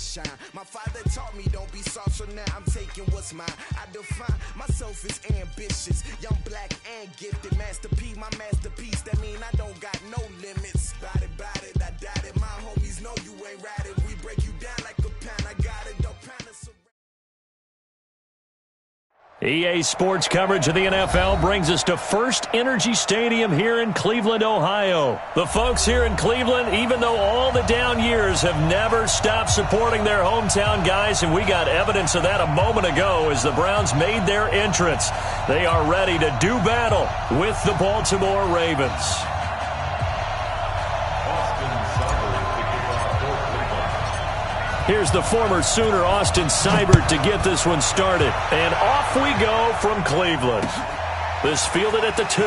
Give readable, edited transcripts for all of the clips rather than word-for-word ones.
shine. My father taught me don't be soft, so now I'm taking what's mine. I define myself as ambitious, young, black, and gifted. Master P, my masterpiece. That mean I don't got no limits. Bout it, I doubt it. My homies know you ain't right it. We break you down like a pound. I got it, don't pound it. EA Sports coverage of the NFL brings us to First Energy Stadium here in Cleveland, Ohio. The folks here in Cleveland, even though all the down years, have never stopped supporting their hometown guys, and we got evidence of that a moment ago as the Browns made their entrance. They are ready to do battle with the Baltimore Ravens. Here's the former Sooner, Austin Seibert, to get this one started. And off we go from Cleveland. This fielded at the 2.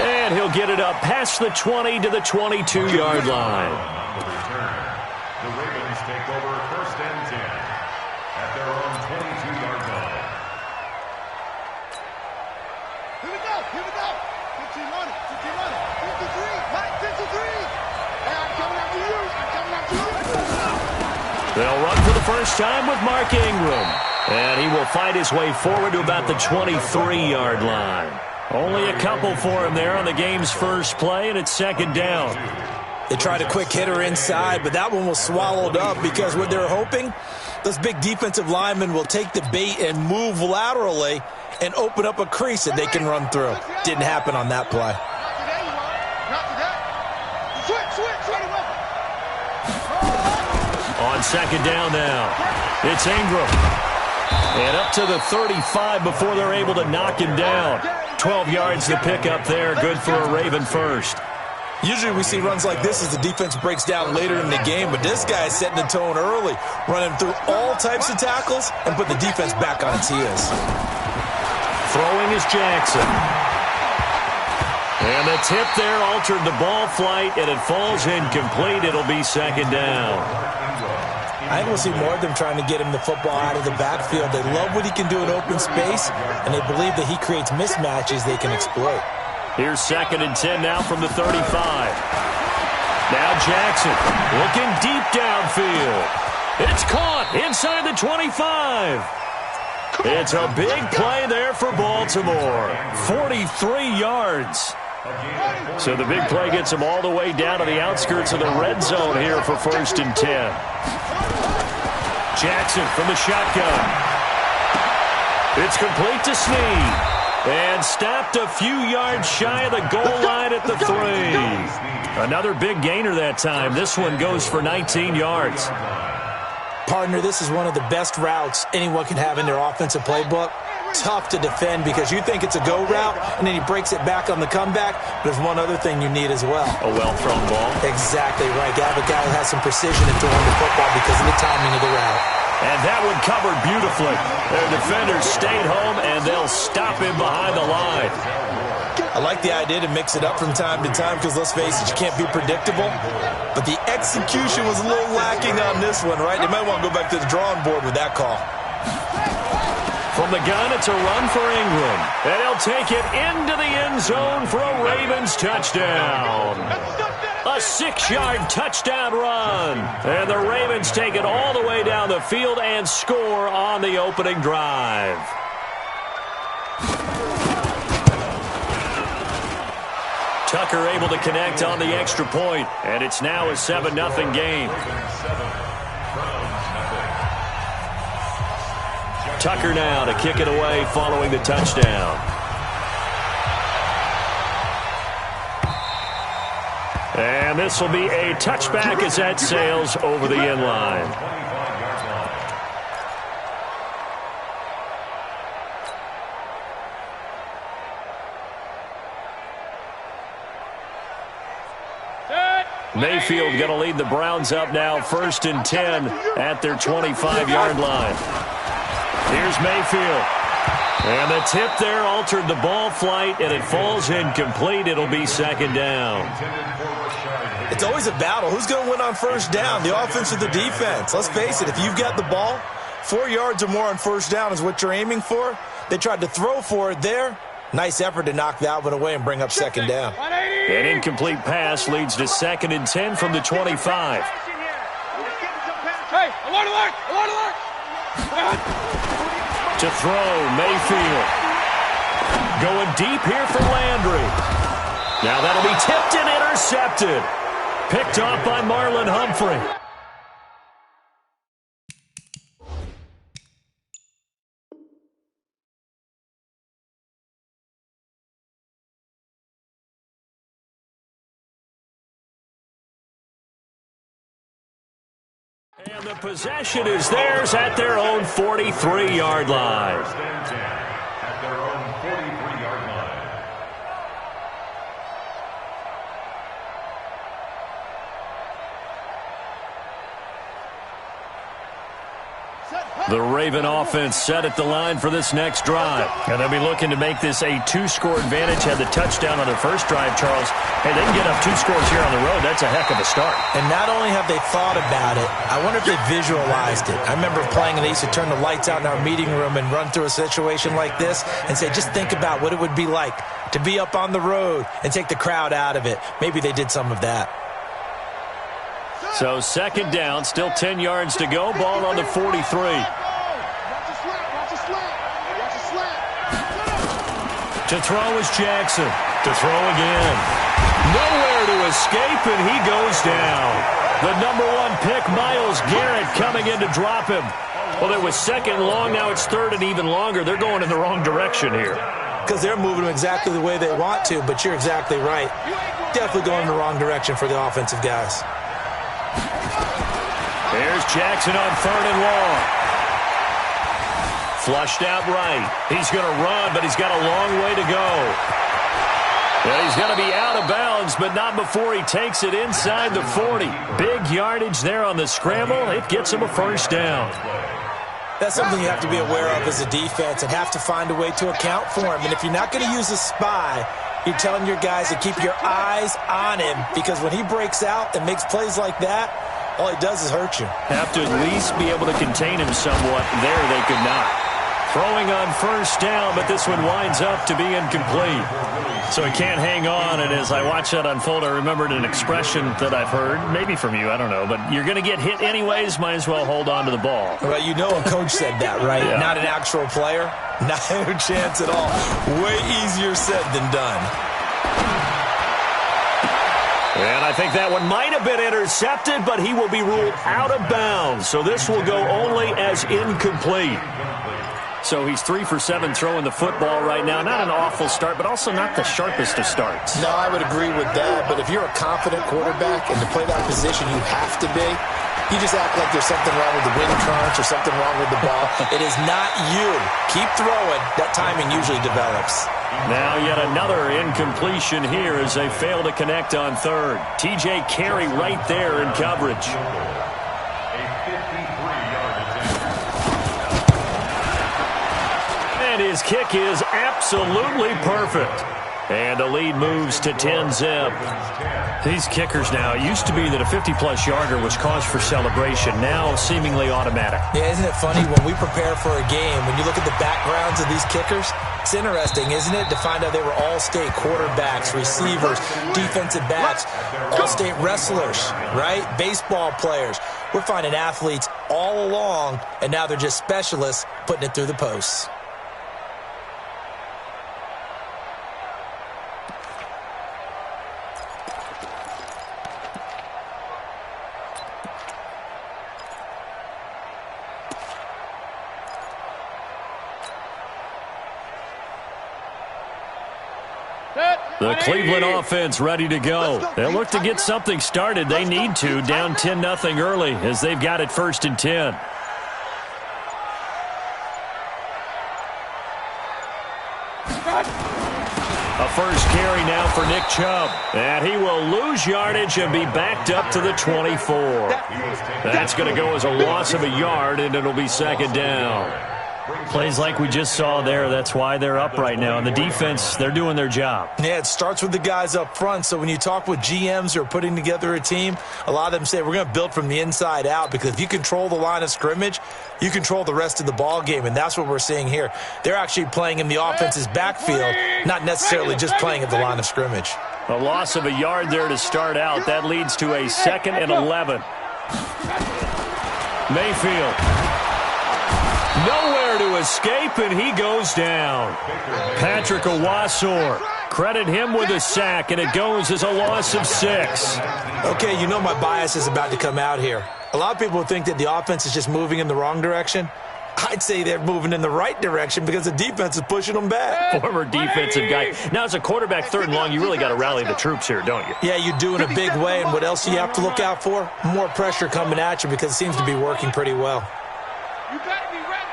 And he'll get it up past the 20 to the 22-yard line. The Ravens take over first and 10 at their own 22-yard line. Here we go. 15 on it. 53. Mike, 53. They'll run for the first time with Mark Ingram. And he will fight his way forward to about the 23-yard line. Only a couple for him there on the game's first play, and it's second down. They tried a quick hitter inside, but that one was swallowed up because what they're hoping, those big defensive linemen will take the bait and move laterally and open up a crease that they can run through. Didn't happen on that play. On second down now, it's Ingram. And up to the 35 before they're able to knock him down. 12 yards to pick up there, good for a Raven first. Usually we see runs like this as the defense breaks down later in the game, but this guy's setting the tone early, running through all types of tackles and put the defense back on its heels. Throwing is Jackson. And the tip there altered the ball flight, and it falls incomplete. It'll be second down. I think we'll see more of them trying to get him the football out of the backfield. They love what he can do in open space, and they believe that he creates mismatches they can exploit. Here's second and 10 now from the 35. Now Jackson looking deep downfield. It's caught inside the 25. It's a big play there for Baltimore. 43 yards. So the big play gets them all the way down to the outskirts of the red zone here for first and 10. Jackson from the shotgun. It's complete to Snead. And stopped a few yards shy of the goal line at the 3. Another big gainer that time. This one goes for 19 yards. Partner, this is one of the best routes anyone can have in their offensive playbook. Tough to defend because you think it's a go route, and then he breaks it back on the comeback. There's one other thing you need as well. A well-thrown ball. Exactly right. You have a guy who has some precision in throwing the football because of the timing of the route. And that one covered beautifully. Their defenders stayed home, and they'll stop him behind the line. I like the idea to mix it up from time to time because, let's face it, you can't be predictable. But the execution was a little lacking on this one, right? They might want to go back to the drawing board with that call. From the gun, it's a run for Ingram. And he'll take it into the end zone for a Ravens touchdown. A 6-yard touchdown run. And the Ravens take it all the way down the field and score on the opening drive. Tucker able to connect on the extra point, and it's now a 7-0 game. Tucker now to kick it away following the touchdown. And this will be a touchback as that sails over the end line. Mayfield going to lead the Browns up now, first and 10 at their 25-yard line. Here's Mayfield. And the tip there altered the ball flight, and it falls incomplete. It'll be second down. It's always a battle. Who's going to win on first down, the offense or the defense? Let's face it, if you've got the ball, 4 yards or more on first down is what you're aiming for. They tried to throw for it there. Nice effort to knock that one away and bring up second down. An incomplete pass leads to 2nd and 10 from the 25. Hey, I want to work! I want to work! To throw, Mayfield. Going deep here for Landry. Now that'll be tipped and intercepted. Picked off by Marlon Humphrey. And the possession is theirs at their own 43-yard line. First and 10 at their own 43-yard line. The Raven offense set at the line for this next drive. And they'll be looking to make this a 2-score advantage. Had the touchdown on their first drive, Charles. Hey, they can get up 2 scores here on the road. That's a heck of a start. And not only have they thought about it, I wonder if they visualized it. I remember playing, and they used to turn the lights out in our meeting room and run through a situation like this and say, just think about what it would be like to be up on the road and take the crowd out of it. Maybe they did some of that. So 2nd down, still 10 yards to go. Ball on the 43. To throw is Jackson. To throw again. Nowhere to escape, and he goes down. The number 1 pick, Myles Garrett, coming in to drop him. Well, it was 2nd and long. Now it's 3rd and even longer. They're going in the wrong direction here. Because they're moving them exactly the way they want to, but you're exactly right. Definitely going in the wrong direction for the offensive guys. There's Jackson on 3rd and long. Flushed out right. He's going to run, but he's got a long way to go. Well, he's going to be out of bounds, but not before he takes it inside the 40. Big yardage there on the scramble. It gets him a 1st down. That's something you have to be aware of as a defense and have to find a way to account for him. And if you're not going to use a spy, you're telling your guys to keep your eyes on him, because when he breaks out and makes plays like that, all he does is hurt you. Have to at least be able to contain him somewhat. There they could not. Throwing on 1st down, but this one winds up to be incomplete. So he can't hang on, and as I watch that unfold, I remembered an expression that I've heard, maybe from you, I don't know, but you're going to get hit anyways, might as well hold on to the ball. Well, you know a coach said that, right? Yeah. Not an actual player. Not a chance at all. Way easier said than done. And I think that one might have been intercepted, but he will be ruled out of bounds. So this will go only as incomplete. So he's 3 for 7 throwing the football right now. Not an awful start, but also not the sharpest of starts. No, I would agree with that. But if you're a confident quarterback and to play that position you have to be, you just act like there's something wrong with the wind currents or something wrong with the ball. It is not you. Keep throwing. That timing usually develops. Now yet another incompletion here as they fail to connect on 3rd. TJ Carey right there in coverage. And his kick is absolutely perfect. And the lead moves to 10-zip. These kickers now, it used to be that a 50-plus yarder was cause for celebration. Now seemingly automatic. Yeah, isn't it funny when we prepare for a game, when you look at the backgrounds of these kickers, it's interesting, isn't it, to find out they were all-state quarterbacks, receivers, defensive backs, all-state wrestlers, right? Baseball players. We're finding athletes all along, and now they're just specialists putting it through the posts. The Cleveland offense ready to go. They'll look to get something started. They need to. Down 10-0 early as they've got it 1st and 10. A first carry now for Nick Chubb. And he will lose yardage and be backed up to the 24. That's going to go as a loss of a yard, and it'll be 2nd down. Plays like we just saw there. That's why they're up right now. And the defense, they're doing their job. Yeah, it starts with the guys up front. So when you talk with GMs who are putting together a team, a lot of them say we're going to build from the inside out, because if you control the line of scrimmage, you control the rest of the ball game, and that's what we're seeing here. They're actually playing in the offense's backfield, not necessarily just playing at the line of scrimmage. A loss of a yard there to start out. That leads to a 2nd and 11. Mayfield. Nowhere to escape, and he goes down. Patrick Owasor. Credit him with a sack, and it goes as a loss of 6. Okay, you know my bias is about to come out here. A lot of people think that the offense is just moving in the wrong direction. I'd say they're moving in the right direction because the defense is pushing them back. Former defensive guy. Now, as a quarterback, 3rd and long, you really got to rally the troops here, don't you? Yeah, you do in a big way, and what else do you have to look out for? More pressure coming at you because it seems to be working pretty well. You gotta be ready.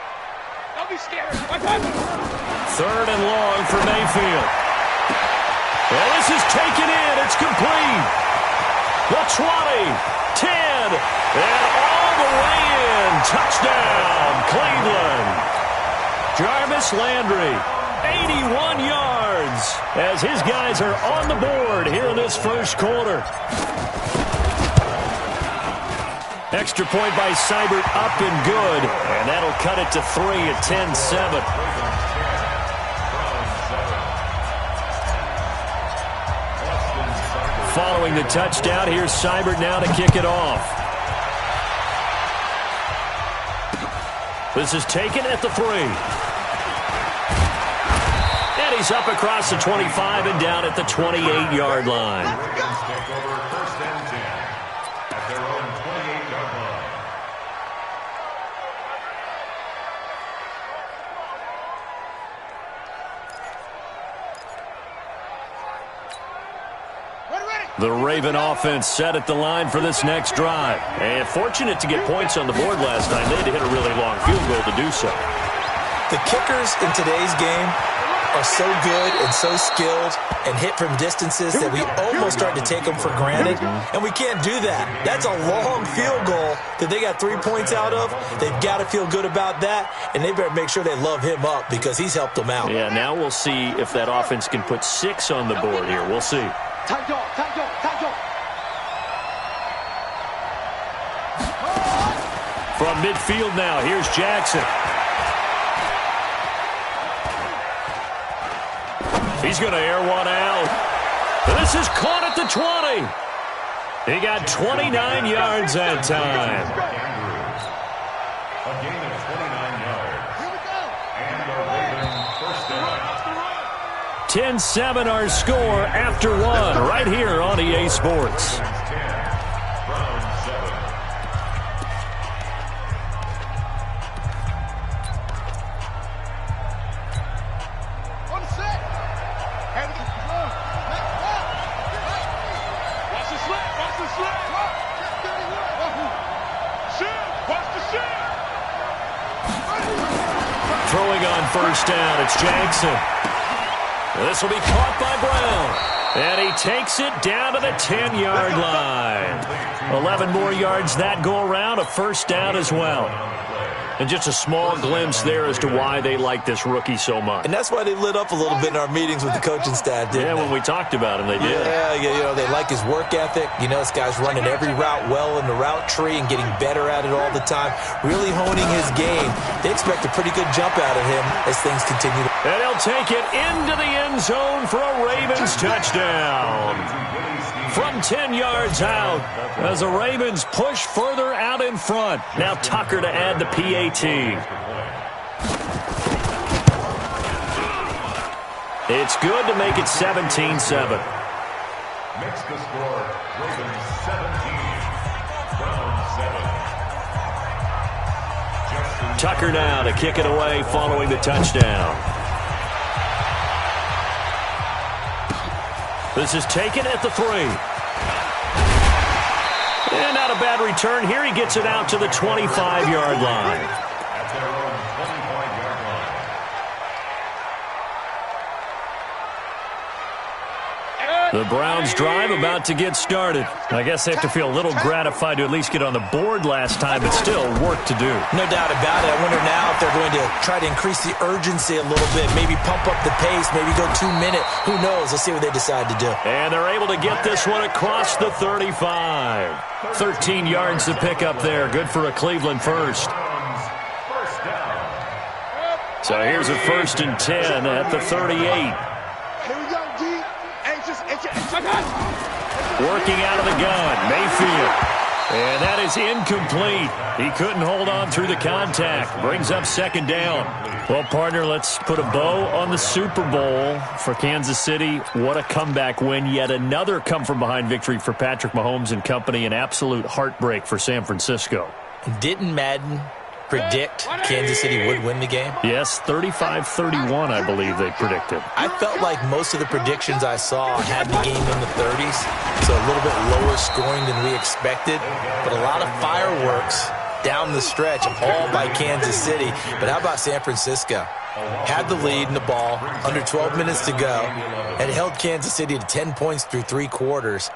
Don't be scared. 3rd and long for Mayfield. Well, this is taken in. It's complete. The 20, 10, and all the way in. Touchdown, Cleveland. Jarvis Landry, 81 yards, as his guys are on the board here in this first quarter. Extra point by Seibert, up and good, and that'll cut it to 3 at 10-7. Following the touchdown, here's Seibert now to kick it off. This is taken at the 3. And he's up across the 25 and down at the 28-yard line. The Raven offense set at the line for this next drive. And fortunate to get points on the board last time. They had to hit a really long field goal to do so. The kickers in today's game are so good and so skilled and hit from distances that we almost start to take them for granted. And we can't do that. That's a long field goal that they got 3 points out of. They've got to feel good about that. And they better make sure they love him up because he's helped them out. Yeah, now we'll see if that offense can put 6 on the board here. We'll see. Tight dog, tight dog, tight dog. From midfield now, here's Jackson. He's going to air one out. This is caught at the 20. He got 29 yards that time. A gain of 29 yards. Here we go. And a Raven first down. 10-7 our score after 1 right here on EA Sports. 10, Browns 7. On the set. Hand it. Watch the slip. Watch the slip. Shit. Watch the shit. Throwing on first down, it's Jackson. This will be caught by Brown. And he takes it down to the 10-yard line. 11 more yards that go around, a first down as well. And just a small glimpse there as to why they like this rookie so much. And that's why they lit up a little bit in our meetings with the coaching staff, didn't they? When we talked about him, they did. Yeah, you know, they like his work ethic. You know, this guy's running every route well in the route tree and getting better at it all the time, really honing his game. They expect a pretty good jump out of him as things continue. And he'll take it into the end zone for a Ravens touchdown. From 10 yards out as the Ravens push further out in front. Now Tucker to add the PAT. It's good to make it 17-7. Makes the score Ravens 17, Browns 7. Tucker now to kick it away following the touchdown. This is taken at the 3. And not a bad return here. He gets it out to the 25-yard line. At their own 25-yard line. The Browns drive about to get started. I guess they have to feel a little gratified to at least get on the board last time, but still work to do. No doubt about it. I wonder now if they're going to try to increase the urgency a little bit, maybe pump up the pace, maybe go 2-minute. Who knows? Let's see what they decide to do. And they're able to get this one across the 35. 13 yards to pick up there. Good for a Cleveland first. First down. So here's a 1st and 10 at the 38. Here we go, D. Anxious. Working out of the gun, Mayfield. And that is incomplete. He couldn't hold on through the contact. Brings up second down. Well, partner, let's put a bow on the Super Bowl for Kansas City. What a comeback win. Yet another come-from-behind victory for Patrick Mahomes and company. An absolute heartbreak for San Francisco. Didn't Madden predict Kansas City would win the game? Yes, 35-31, I believe they predicted. I felt like most of the predictions I saw had the game in the 30s, so a little bit lower scoring than we expected, but a lot of fireworks down the stretch, all by Kansas City. But how about San Francisco? Had the lead in the ball, under 12 minutes to go, and held Kansas City to 10 points through 3 quarters.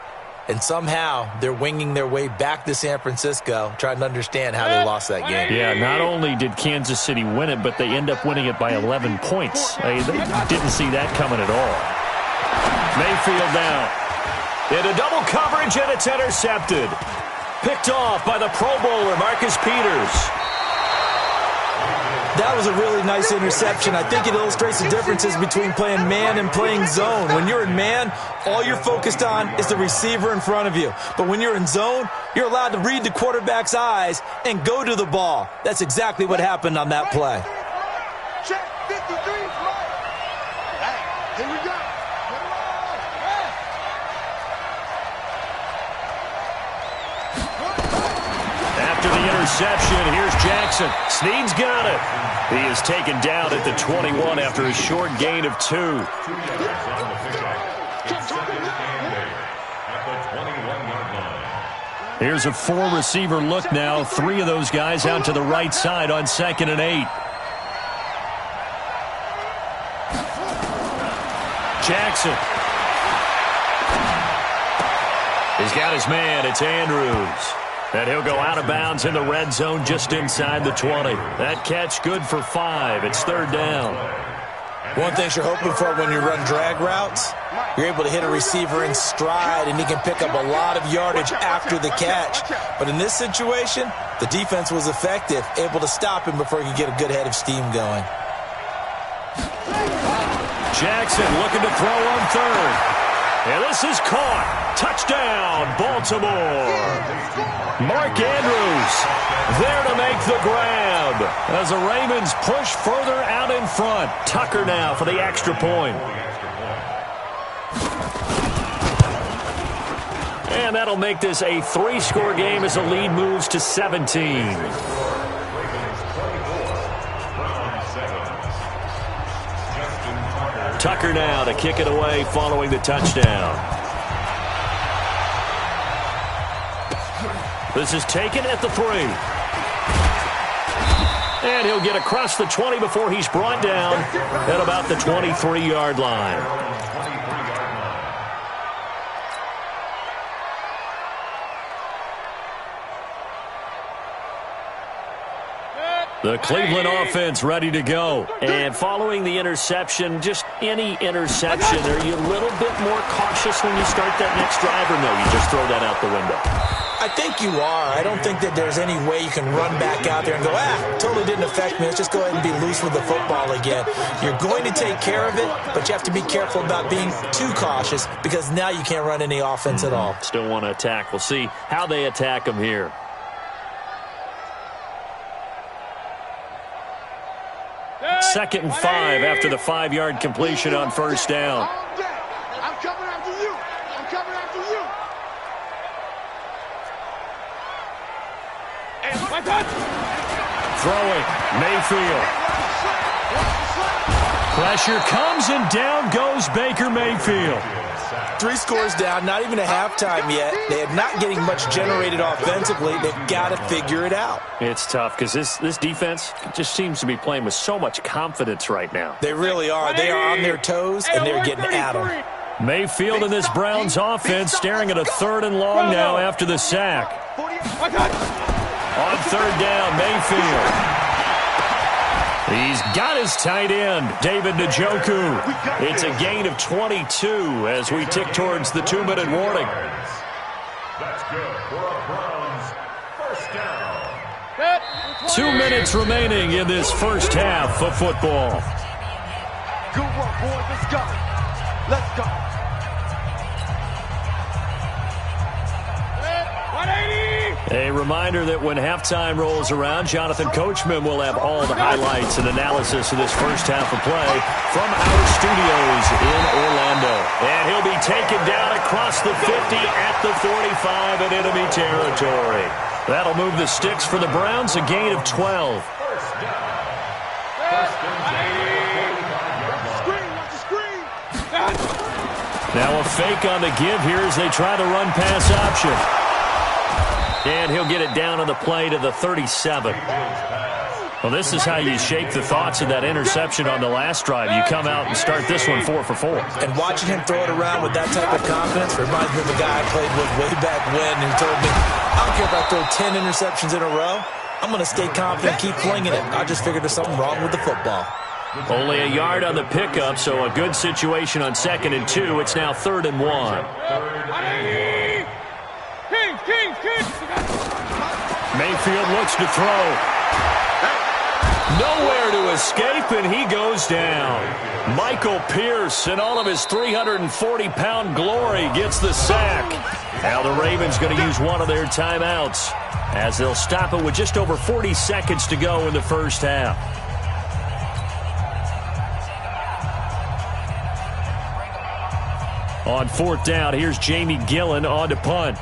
And somehow they're winging their way back to San Francisco, trying to understand how they lost that game. Yeah, not only did Kansas City win it, but they end up winning it by 11 points. They didn't see that coming at all. Mayfield now. Into double coverage, and it's intercepted. Picked off by the Pro Bowler, Marcus Peters. That was a really nice interception. I think it illustrates the differences between playing man and playing zone. When you're in man, all you're focused on is the receiver in front of you. But when you're in zone, you're allowed to read the quarterback's eyes and go to the ball. That's exactly what happened on that play. Check 53. Hey, here we go. After the interception, here's Jackson. Snead's got it. He is taken down at the 21 after a short gain of 2. Here's a 4-receiver look now. 3 of those guys out to the right side on 2nd and 8. Jackson. He's got his man. It's Andrews. And he'll go out of bounds in the red zone just inside the 20. That catch good for 5. It's 3rd down. One thing you're hoping for when you run drag routes, you're able to hit a receiver in stride, and he can pick up a lot of yardage after the catch. But in this situation, the defense was effective, able to stop him before he could get a good head of steam going. Jackson looking to throw on 3rd. And this is caught. Touchdown, Baltimore. Mark Andrews there to make the grab as the Ravens push further out in front. Tucker now for the extra point. And that'll make this a 3-score game as the lead moves to 17. Tucker now to kick it away following the touchdown. This is taken at the 3. And he'll get across the 20 before he's brought down at about the 23-yard line. The Cleveland offense ready to go. And following the interception, just any interception, are you a little bit more cautious when you start that next drive, or no, you just throw that out the window? I think you are. I don't think that there's any way you can run back out there and go, totally didn't affect me. Let's just go ahead and be loose with the football again. You're going to take care of it, but you have to be careful about being too cautious because now you can't run any offense at all. Still want to attack. We'll see how they attack them here. Second and 5 after the 5-yard completion on 1st down. I'm coming after you. I'm coming after you. Throwing, Mayfield. Pressure comes, and down goes Baker Mayfield. 3 scores down, not even a halftime yet. They are not getting much generated offensively. They've got to figure it out. It's tough because this defense just seems to be playing with so much confidence right now. They really are. They are on their toes, and they're getting at them. Mayfield in this Browns offense staring at a 3rd and long now after the sack. On 3rd down, Mayfield. He's got his tight end, David Njoku. It's a gain of 22 as we tick towards the 2-minute warning. That's good for a Browns 1st down. 2 minutes remaining in this first half of football. Good work, boys. Let's go. Let's go. A reminder that when halftime rolls around, Jonathan Coachman will have all the highlights and analysis of this first half of play from our studios in Orlando. And he'll be taken down across the 50 at the 45 in enemy territory. That'll move the sticks for the Browns, a gain of 12. Now a fake on the give here as they try the run-pass option. And he'll get it down on the play to the 37. Well, this is how you shake the thoughts of that interception on the last drive. You come out and start this one 4 for 4. And watching him throw it around with that type of confidence reminds me of a guy I played with way back when who told me, I don't care if I throw 10 interceptions in a row. I'm going to stay confident, keep flinging it. I just figured there's something wrong with the football. Only a yard on the pickup, so a good situation on 2nd and 2. It's now 3rd and 1. Mayfield looks to throw. Nowhere to escape, and he goes down. Michael Pierce, in all of his 340-pound glory, gets the sack. Now the Ravens going to use one of their timeouts as they'll stop it with just over 40 seconds to go in the first half. On 4th down, here's Jamie Gillen on to punt.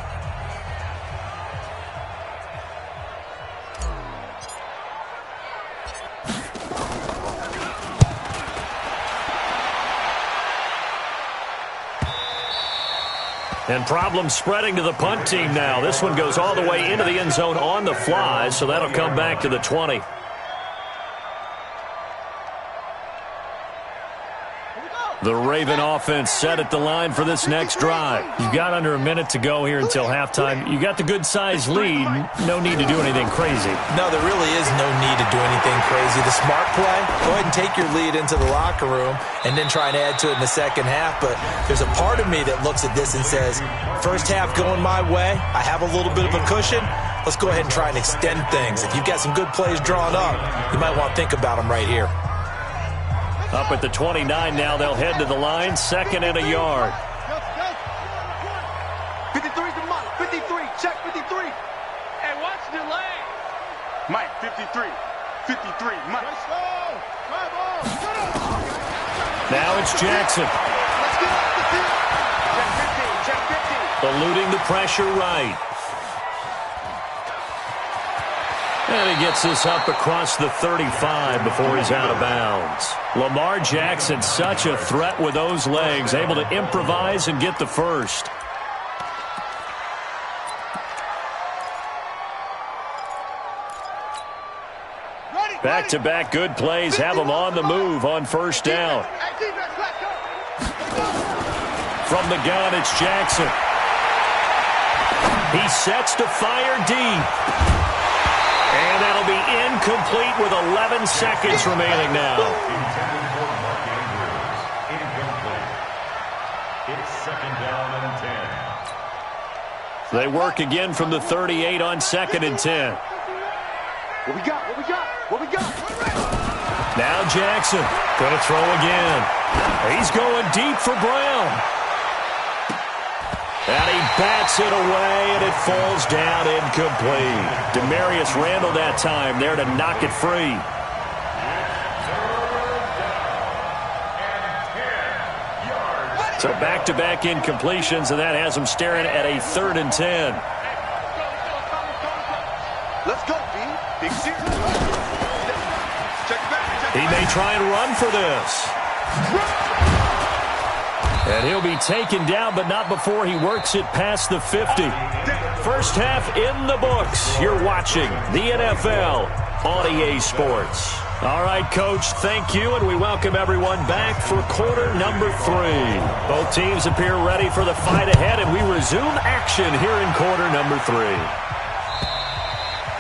And problems spreading to the punt team now. This one goes all the way into the end zone on the fly, so that'll come back to the 20. The Raven offense set at the line for this next drive. You've got under a minute to go here until halftime. You got the good-sized lead. No need to do anything crazy. No, there really is no need to do anything crazy. The smart play, go ahead and take your lead into the locker room and then try and add to it in the second half. But there's a part of me that looks at this and says, first half going my way, I have a little bit of a cushion. Let's go ahead and try and extend things. If you've got some good plays drawn up, you might want to think about them right here. Up at the 29 now, they'll head to the line, 2nd and a yard. 53's the mark. 53. Check 53. Hey, watch the lane. Mike, 53. 53. Mike. Let's go. Now it's Jackson. Let's get off the field. Check 50. Check 50. Eluding the pressure right. And he gets this up across the 35 before he's out of bounds. Lamar Jackson, such a threat with those legs, able to improvise and get the first. Back-to-back good plays have him on the move on first down. From the gun, it's Jackson. He sets to fire deep. And that'll be incomplete with 11 seconds remaining now. It's 2nd down and 10. They work again from the 38 on 2nd and 10. What we got? What we got? What we got? Now Jackson going to throw again. He's going deep for Brown. And he bats it away, and it falls down incomplete. Demarius Randall that time there to knock it free. So back-to-back incompletions, and that has him staring at a 3rd and 10. Let's go, B. Big series. He may try and run for this. And he'll be taken down, but not before he works it past the 50. First half in the books. You're watching the NFL on EA Sports. All right, Coach, thank you, and we welcome everyone back for quarter number 3. Both teams appear ready for the fight ahead, and we resume action here in quarter number 3.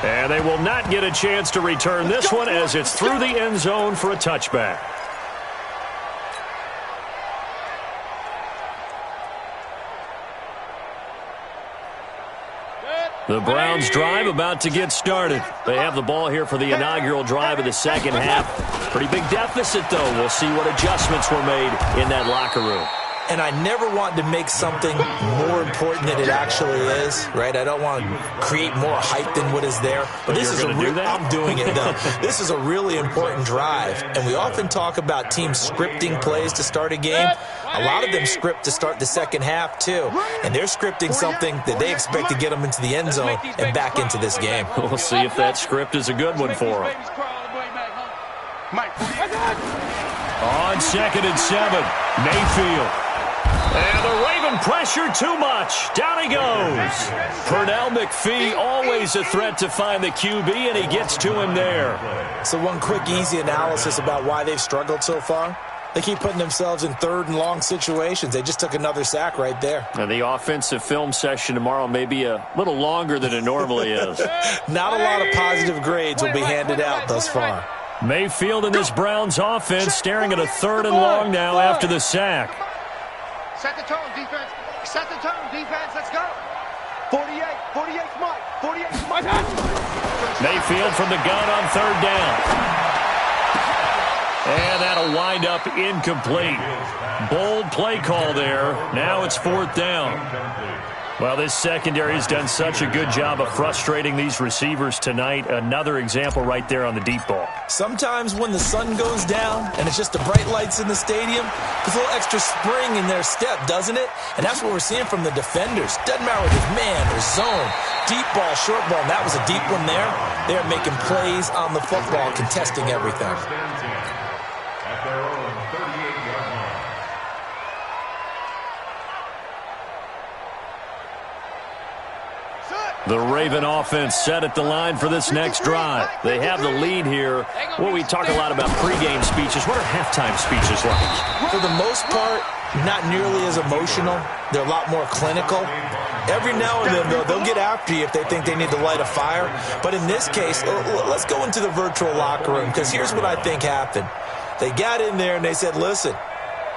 And they will not get a chance to return this one as it's through the end zone for a touchback. The Browns drive about to get started. They have the ball here for the inaugural drive of the second half. Pretty big deficit, though. We'll see what adjustments were made in that locker room. and I never want to make something more important than it actually is, right? I don't want to create more hype than what is there. But this is I'm doing it, though. This is a really important drive, and we often talk about teams scripting plays to start a game. A lot of them script to start the second half, too, and they're scripting something that they expect to get them into the end zone and back into this game. We'll see if that script is a good one for them. On 2nd and 7, Mayfield. And the Raven pressure too much. Down he goes. Pernell McPhee, always a threat to find the QB, and he gets to him there. So one quick, easy analysis about why they've struggled so far. They keep putting themselves in 3rd and long situations. They just took another sack right there. And the offensive film session tomorrow may be a little longer than it normally is. Not a lot of positive grades will be handed out thus far. Mayfield in this Browns offense staring at a 3rd and long now after the sack. Set the tone, defense. Set the tone, defense. Let's go. 48, Mike. 48, Mike. Mayfield from the gun on 3rd down. And that'll wind up incomplete. Bold play call there. Now it's 4th down. Well, this secondary has done such a good job of frustrating these receivers tonight. Another example right there on the deep ball. Sometimes when the sun goes down and it's just the bright lights in the stadium, there's a little extra spring in their step, doesn't it? And that's what we're seeing from the defenders. Doesn't matter whether it's man or zone, deep ball, short ball. And that was a deep one there. They're making plays on the football, contesting everything. At their own 38-yard line. The Raven offense set at the line for this next drive. They have the lead here. Well, we talk a lot about pregame speeches. What are halftime speeches like? For the most part, not nearly as emotional. They're a lot more clinical. Every now and then, though, they'll get after you if they think they need to light a fire. But in this case, let's go into the virtual locker room, because here's what I think happened. They got in there and they said, listen,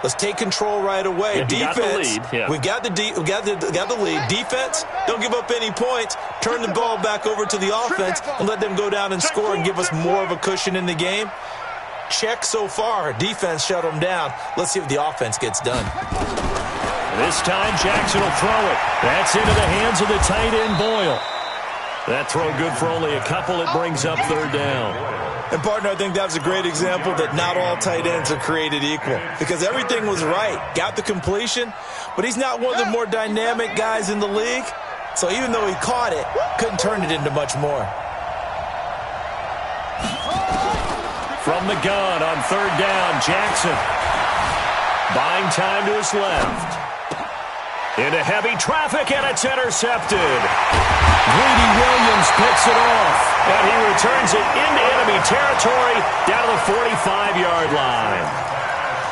let's take control right away. Yeah, defense, we got the lead. Defense, don't give up any points. Turn the ball back over to the offense and let them go down and score and give us more of a cushion in the game. Check so far. Defense shut them down. Let's see if the offense gets done. This time Jackson will throw it. That's into the hands of the tight end Boyle. That throw good for only a couple. It brings up 3rd down. And, partner, I think that was a great example that not all tight ends are created equal, because everything was right. Got the completion, but he's not one of the more dynamic guys in the league. So even though he caught it, couldn't turn it into much more. From the gun on 3rd down, Jackson. Buying time to his left. Into heavy traffic, and it's intercepted. Greedy Williams picks it off, and he returns it into enemy territory down to the 45-yard line.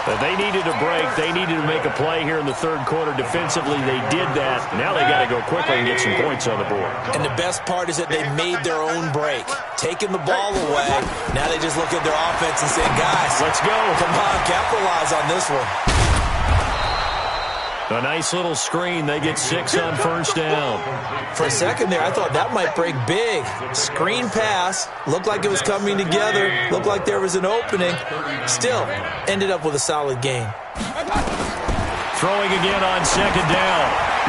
But they needed a break. They needed to make a play here in the 3rd quarter. Defensively, they did that. Now they got to go quickly and get some points on the board. And the best part is that they made their own break, taking the ball away. Now they just look at their offense and say, guys, let's go. Come on, capitalize on this one. A nice little screen. They get 6 on 1st down. For a second there, I thought that might break big. Screen pass. Looked like it was coming together. Looked like there was an opening. Still, ended up with a solid game. Throwing again on 2nd down.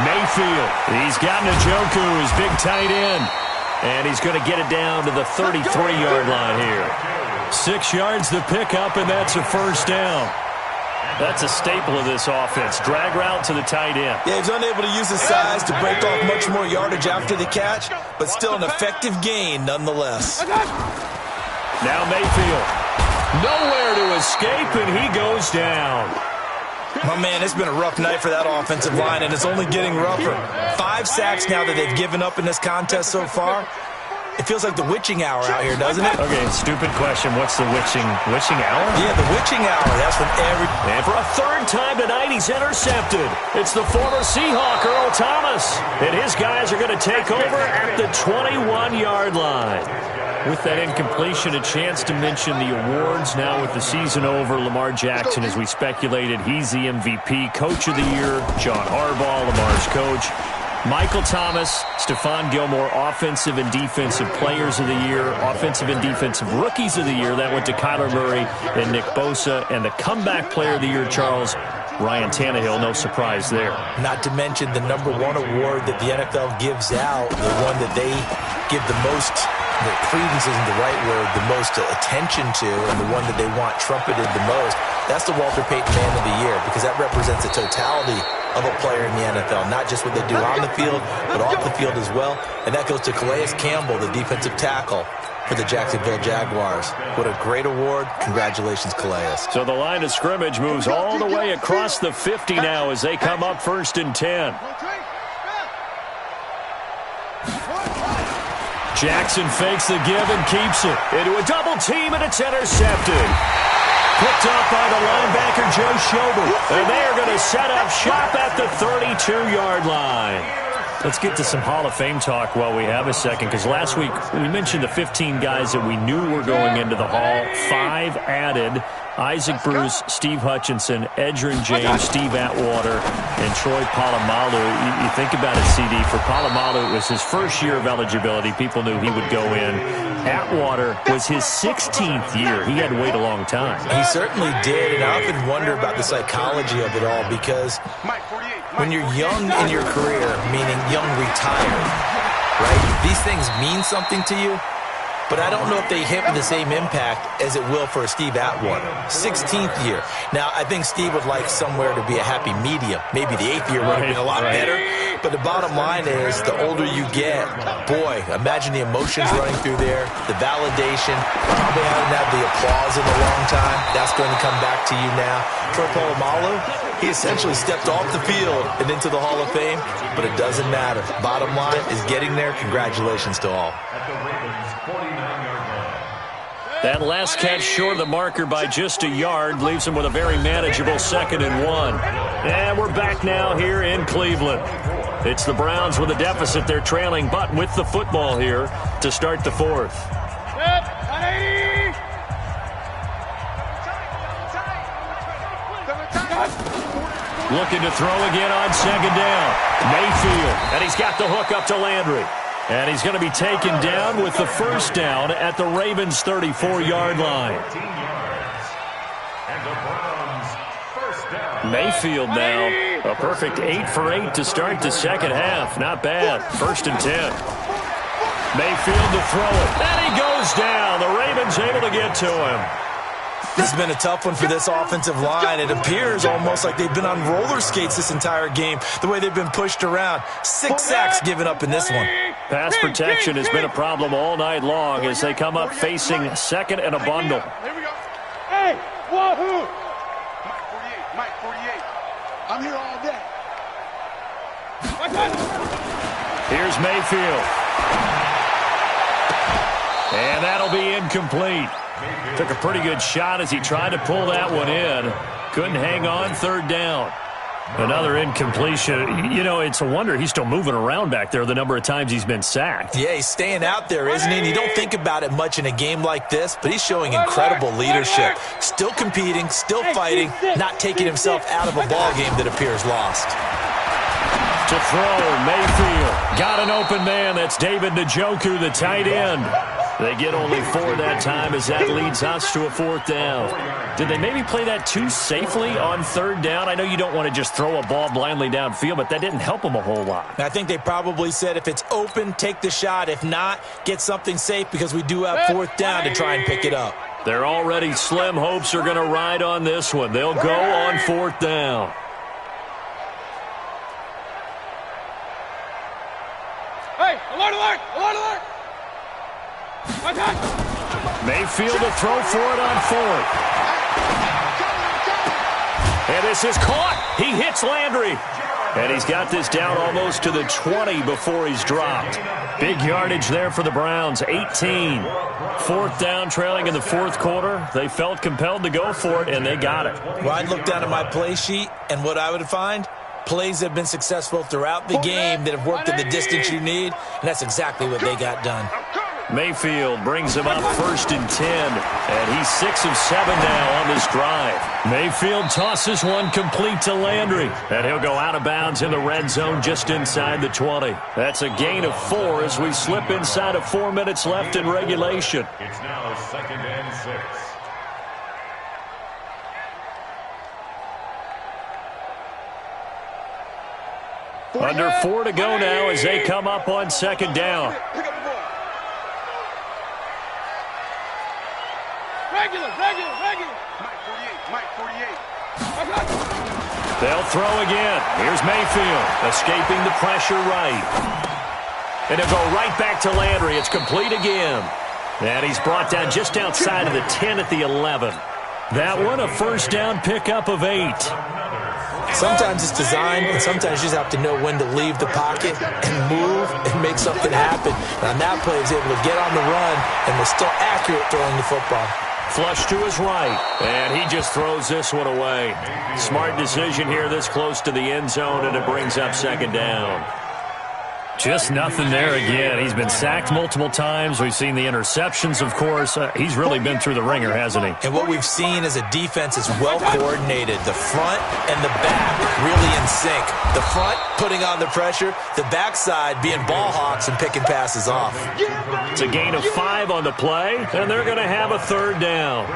Mayfield. He's got Njoku, his big tight end. And he's going to get it down to the 33-yard line here. 6 yards to pick up, and that's a 1st down. That's a staple of this offense. Drag route to the tight end. Yeah, he's unable to use his size to break off much more yardage after the catch, but still an effective gain nonetheless. Now Mayfield. Nowhere to escape, and he goes down. My man, it's been a rough night for that offensive line, and it's only getting rougher. 5 sacks now that they've given up in this contest so far. It feels like the witching hour out here, doesn't it? Okay, stupid question. What's the witching hour? Yeah, the witching hour. That's when And for a 3rd time tonight, he's intercepted. It's the former Seahawk, Earl Thomas. And his guys are going to take over at the 21-yard line. With that incompletion, a chance to mention the awards. Now with the season over, Lamar Jackson, as we speculated, he's the MVP, Coach of the Year. John Harbaugh, Lamar's coach. Michael Thomas, Stephon Gilmore, Offensive and Defensive Players of the Year, Offensive and Defensive Rookies of the Year. That went to Kyler Murray and Nick Bosa. And the Comeback Player of the Year, Charles, Ryan Tannehill, no surprise there. Not to mention the #1 award that the NFL gives out, the one that they give the most, the credence isn't the right word, the most attention to, and the one that they want trumpeted the most. That's the Walter Payton Man of the Year, because that represents the totality of a player in the NFL, not just what they do on the field, but off the field as well. And that goes to Calais Campbell, the defensive tackle for the Jacksonville Jaguars. What a great award. Congratulations, Calais. So the line of scrimmage moves all the way across the 50 now as they come up 1st and 10. Jackson fakes the give and keeps it into a double team, and it's intercepted. Picked up by the linebacker, Joe Schobert. And they are going to set up shop at the 32-yard line. Let's get to some Hall of Fame talk while we have a second, because last week we mentioned the 15 guys that we knew were going into the Hall. 5 added: Isaac Bruce, Steve Hutchinson, Edgerrin James, Steve Atwater, and Troy Polamalu. You think about it, CD. For Polamalu, it was his first year of eligibility. People knew he would go in. Atwater was his 16th year. He had to wait a long time. He certainly did, and I often wonder about the psychology of it all, because when you're young in your career, meaning young retired, right, these things mean something to you, but I don't know if they hit with the same impact as it will for a Steve Atwater. 16th year. Now, I think Steve would like somewhere to be a happy medium. Maybe the 8th year would have been a lot better. But the bottom line is, the older you get, boy, imagine the emotions running through there, the validation. Probably haven't had the applause in a long time. That's going to come back to you now. Troy Polamalu, he essentially stepped off the field and into the Hall of Fame, but it doesn't matter. Bottom line is getting there. Congratulations to all. That last catch short of the marker by just a yard leaves him with a very manageable 2nd and 1. And we're back now here in Cleveland. It's the Browns with a deficit. They're trailing, but with the football here to start the 4th. Looking to throw again on 2nd down. Mayfield, and he's got the hook up to Landry. And he's going to be taken down with the 1st down at the Ravens' 34-yard line. Mayfield now, a perfect 8 for 8 to start the second half. Not bad. 1st and 10. Mayfield to throw it. And he goes down. The Ravens able to get to him. This has been a tough one for this offensive line. It appears almost like they've been on roller skates this entire game, the way they've been pushed around. 6 sacks given up in this one. Pass protection has been a problem all night long as they come up facing 2nd and a bundle. Here we go. Hey, wahoo! Mike 48. I'm here all day. Here's Mayfield. And that'll be incomplete. Took a pretty good shot as he tried to pull that one in. Couldn't hang on. 3rd down. Another incompletion. You know, it's a wonder he's still moving around back there the number of times he's been sacked. Yeah, he's staying out there, isn't he? And you don't think about it much in a game like this, but he's showing incredible leadership. Still competing, still fighting, not taking himself out of a ball game that appears lost. To throw, Mayfield. Got an open man. That's David Njoku, the tight end. They get only 4 that time as that leads us to a 4th down. Did they maybe play that too safely on 3rd down? I know you don't want to just throw a ball blindly downfield, but that didn't help them a whole lot. I think they probably said if it's open, take the shot. If not, get something safe because we do have 4th down to try and pick it up. Their already slim hopes are going to ride on this one. They'll go on 4th down. Hey, alert, alert, alert, alert! Mayfield to throw for it on 4th. And this is caught. He hits Landry. And he's got this down almost to the 20 before he's dropped. Big yardage there for the Browns, 18. 4th down, trailing in the 4th quarter. They felt compelled to go for it, and they got it. Well, I'd look down at my play sheet, and what I would find, plays that have been successful throughout the game that have worked at the distance you need, and that's exactly what they got done. Mayfield brings him up 1st and 10, and he's 6 of 7 now on this drive. Mayfield tosses one complete to Landry, and he'll go out of bounds in the red zone just inside the 20. That's a gain of 4 as we slip inside of 4 minutes left in regulation. It's now 2nd and 6. Under 4 to go now as they come up on second down. Pick up the ball. Regular. Mike 48. They'll throw again. Here's Mayfield escaping the pressure right. And it'll go right back to Landry. It's complete again. And he's brought down just outside of the 10 at the 11. That one a first down pickup of 8. Sometimes it's designed, and sometimes you just have to know when to leave the pocket and move and make something happen. And on that play, he's able to get on the run and was still accurate throwing the football. Flush to his right, and he just throws this one away. Smart decision here this close to the end zone, and it brings up second down. Just nothing there again. He's been sacked multiple times. We've seen the interceptions, of course. He's really been through the ringer, hasn't he? And what we've seen is a defense is well coordinated. The front and the back really in sync. The front putting on the pressure, the backside being ball hawks and picking passes off. It's a gain of 5 on the play, and they're going to have a third down.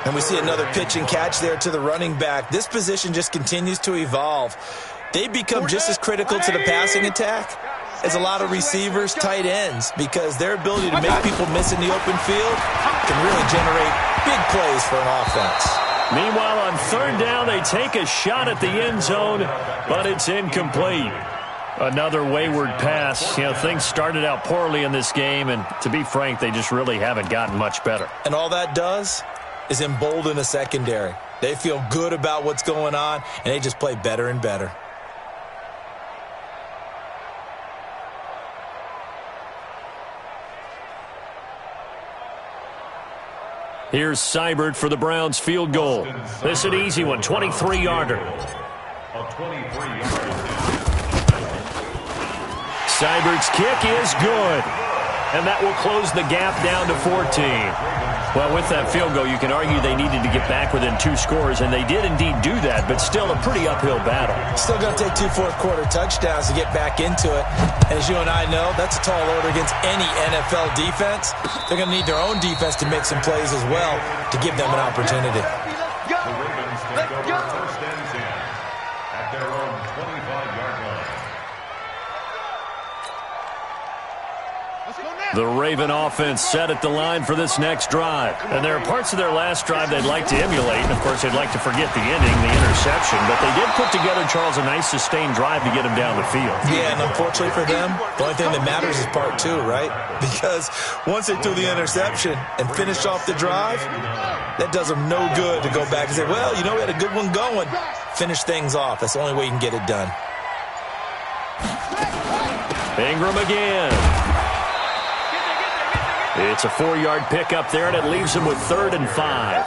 And we see another pitch and catch there to the running back. This position just continues to evolve. They become just as critical to the passing attack as a lot of receivers, tight ends, because their ability to make people miss in the open field can really generate big plays for an offense. Meanwhile, on third down, they take a shot at the end zone, but it's incomplete. Another wayward pass. You know, things started out poorly in this game, and to be frank, they just really haven't gotten much better. And all that does is embolden a secondary. They feel good about what's going on, and they just play better and better. Here's Seibert for the Browns field goal. This is an easy one, 23-yarder. Seibert's kick is good. And that will close the gap down to 14. Well, with that field goal, you can argue they needed to get back within 2 scores, and they did indeed do that, but still a pretty uphill battle. Still going to take 2 fourth-quarter touchdowns to get back into it. And as you and I know, that's a tall order against any NFL defense. They're going to need their own defense to make some plays as well to give them an opportunity. The Ravens take over first and 10 at their own 25-yard line. The Raven offense set at the line for this next drive. And there are parts of their last drive they'd like to emulate. And, of course, they'd like to forget the ending, the interception. But they did put together, Charles, a nice sustained drive to get them down the field. Yeah, and unfortunately for them, the only thing that matters is part 2, right? Because once they threw the interception and finished off the drive, that does them no good to go back and say, well, you know, we had a good one going. Finish things off. That's the only way you can get it done. Ingram again. It's a 4-yard pickup there, and it leaves them with 3rd and 5.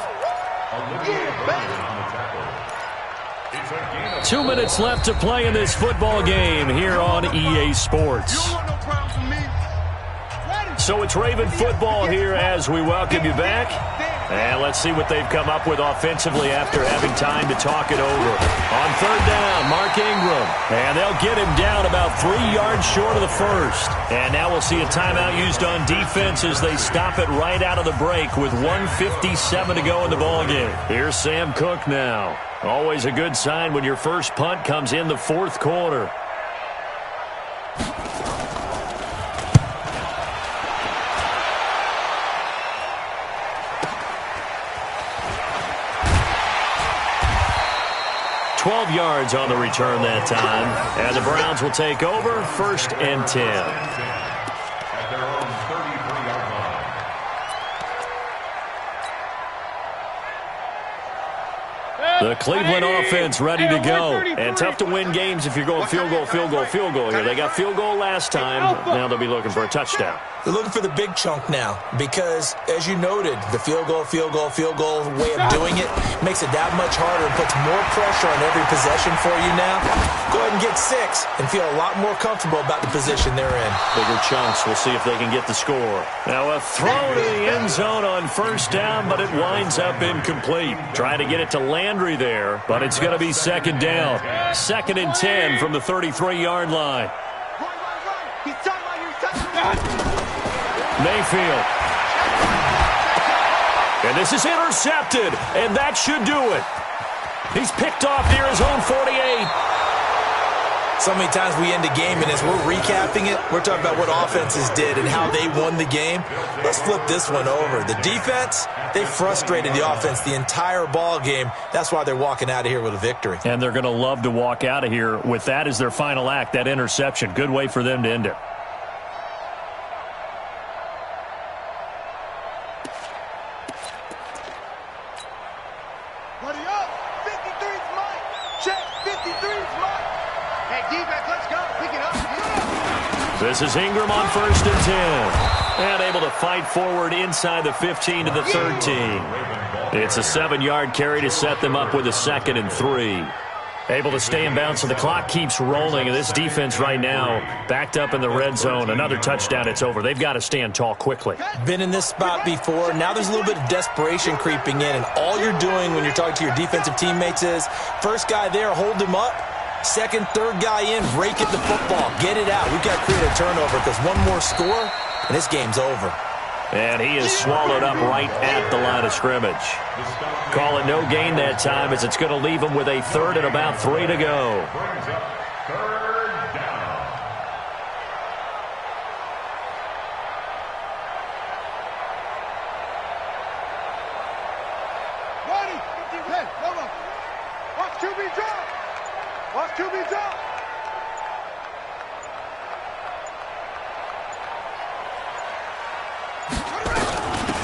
2 minutes left to play in this football game here on EA Sports. So it's Raven football here as we welcome you back. And let's see what they've come up with offensively after having time to talk it over. On third down, Mark Ingram. And they'll get him down about 3 yards short of the first. And now we'll see a timeout used on defense as they stop it right out of the break with 1:57 to go in the ballgame. Here's Sam Cook now. Always a good sign when your first punt comes in the 4th quarter. Yards on the return that time. And the Browns will take over 1st and 10. At their own 33-yard line. The Cleveland offense ready to go. And tough to win games if you're going field goal here. They got field goal last time. Now they'll be looking for a touchdown. They're looking for the big chunk now because, as you noted, the field goal way of doing it makes it that much harder and puts more pressure on every possession for you now. Go ahead and get 6 and feel a lot more comfortable about the position they're in. Bigger chunks. We'll see if they can get the score. Now a throw to the end zone on first down, but it winds up incomplete. Trying to get it to Landry there, but it's going to be 2nd down. 2nd and 10 from the 33-yard line. Mayfield. And this is intercepted, and that should do it. He's picked off near his own 48. So many times we end a game, and as we're recapping it, we're talking about what offenses did and how they won the game. Let's flip this one over. The defense, they frustrated the offense the entire ball game. That's why they're walking out of here with a victory. And they're going to love to walk out of here with that as their final act, that interception. Good way for them to end it. Buddy up. 53's mine. Check. 53's mine. Hey, defense, let's go. Pick it up. This is Ingram on 1st and 10. And able to fight forward inside the 15 to the 13. It's a 7-yard carry to set them up with a 2nd and 3. Able to stay in bounds, so the clock keeps rolling. And this defense right now backed up in the red zone. Another touchdown, it's over. They've got to stand tall quickly. Been in this spot before. Now there's a little bit of desperation creeping in. And all you're doing when you're talking to your defensive teammates is, first guy there, hold him up. Second, third guy in, rake at the football. Get it out. We've got to create a turnover because one more score, and this game's over. And he is swallowed up right at the line of scrimmage. Call it no gain that time as it's going to leave him with a 3rd and about 3 to go. Brings up 3rd down. Ready. Hey, hold on. Watch QB drop. Watch QB drop.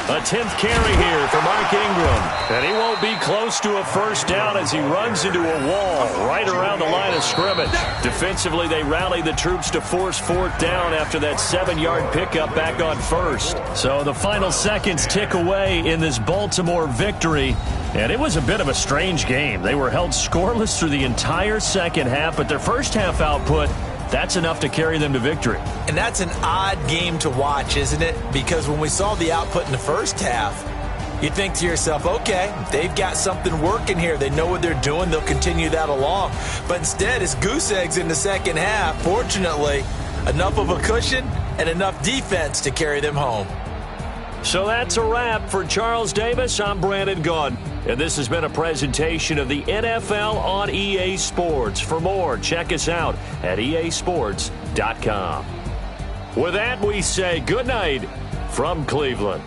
A 10th carry here for Mark Ingram. And he won't be close to a 1st down as he runs into a wall right around the line of scrimmage. Defensively, they rally the troops to force 4th down after that 7-yard pickup back on 1st. So the final seconds tick away in this Baltimore victory. And it was a bit of a strange game. They were held scoreless through the entire second half, but their first half output, that's enough to carry them to victory. And that's an odd game to watch, isn't it? Because when we saw the output in the first half, you think to yourself, okay, they've got something working here. They know what they're doing. They'll continue that along. But instead, it's goose eggs in the second half. Fortunately, enough of a cushion and enough defense to carry them home. So that's a wrap for Charles Davis. I'm Brandon Gaudin, and this has been a presentation of the NFL on EA Sports. For more, check us out at easports.com. With that, we say good night from Cleveland.